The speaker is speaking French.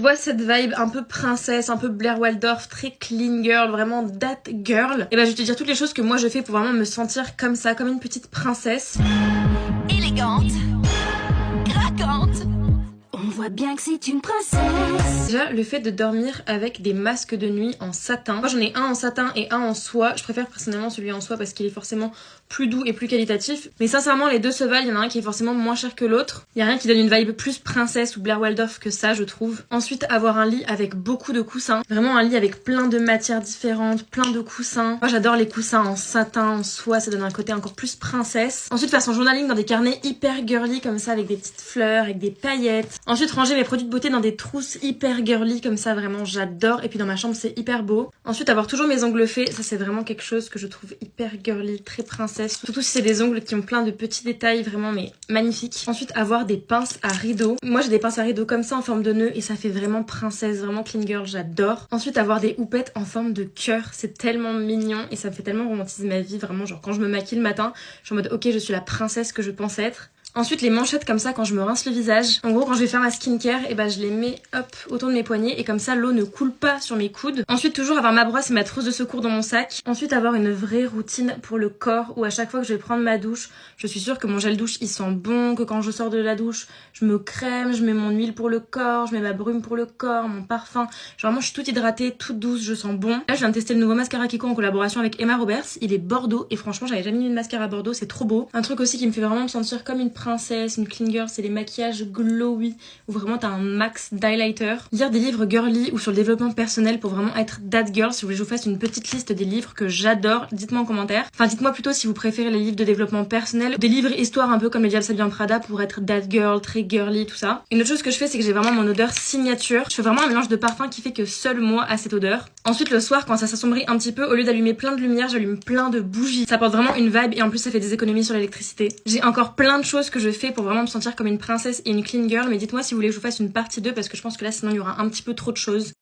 Je vois cette vibe un peu princesse, un peu Blair Waldorf, très clean girl, vraiment that girl. Et bah je vais te dire toutes les choses que moi je fais pour vraiment me sentir comme ça, comme une petite princesse. Élégante, craquante. On voit bien que c'est une princesse. Déjà, le fait de dormir avec des masques de nuit en satin. Moi, j'en ai un en satin et un en soie. Je préfère personnellement celui en soie parce qu'il est forcément plus doux et plus qualitatif. Mais sincèrement, les deux se valent. Il y en a un qui est forcément moins cher que l'autre. Il y a rien qui donne une vibe plus princesse ou Blair Waldorf que ça, je trouve. Ensuite, avoir un lit avec beaucoup de coussins. Vraiment un lit avec plein de matières différentes, plein de coussins. Moi, j'adore les coussins en satin, en soie. Ça donne un côté encore plus princesse. Ensuite, faire son journaling dans des carnets hyper girly comme ça, avec des petites fleurs, avec des paillettes. Ensuite, ranger mes produits de beauté dans des trousses hyper girly comme ça, vraiment j'adore. Et puis dans ma chambre c'est hyper beau. Ensuite avoir toujours mes ongles faits, ça c'est vraiment quelque chose que je trouve hyper girly, très princesse. Surtout si c'est des ongles qui ont plein de petits détails vraiment mais magnifiques. Ensuite avoir des pinces à rideaux. Moi j'ai des pinces à rideaux comme ça en forme de nœud et ça fait vraiment princesse, vraiment clean girl, j'adore. Ensuite avoir des houpettes en forme de cœur, c'est tellement mignon et ça me fait tellement romantiser ma vie, vraiment genre quand je me maquille le matin, je suis en mode ok je suis la princesse que je pense être. Ensuite les manchettes comme ça quand je me rince le visage. En gros quand je vais faire ma skincare, et je les mets hop autour de mes poignets et comme ça l'eau ne coule pas sur mes coudes. Ensuite toujours avoir ma brosse et ma trousse de secours dans mon sac. Ensuite avoir une vraie routine pour le corps où à chaque fois que je vais prendre ma douche, je suis sûre que mon gel douche il sent bon, que quand je sors de la douche, je me crème, je mets mon huile pour le corps, je mets ma brume pour le corps, mon parfum. Genre vraiment je suis toute hydratée, toute douce, je sens bon. Là je viens de tester le nouveau mascara Kiko en collaboration avec Emma Roberts. Il est Bordeaux et franchement j'avais jamais mis de mascara Bordeaux, c'est trop beau. Un truc aussi qui me fait vraiment me sentir comme une princesse, une clean girl, c'est les maquillages glowy où vraiment t'as un max d'highlighter. Lire des livres girly ou sur le développement personnel pour vraiment être that girl. Si vous voulez que je vous fasse une petite liste des livres que j'adore, dites-moi en commentaire. Enfin dites-moi plutôt si vous préférez les livres de développement personnel, des livres histoire un peu comme Le Diable s'habille en Prada pour être that girl, très girly, tout ça. Une autre chose que je fais c'est que j'ai vraiment mon odeur signature. Je fais vraiment un mélange de parfum qui fait que seul moi a cette odeur. Ensuite le soir quand ça s'assombrit un petit peu, au lieu d'allumer plein de lumière, j'allume plein de bougies. Ça apporte vraiment une vibe et en plus ça fait des économies sur l'électricité. J'ai encore plein de choses que je fais pour vraiment me sentir comme une princesse et une clean girl, mais dites-moi si vous voulez que je vous fasse une partie 2 parce que je pense que là sinon il y aura un petit peu trop de choses.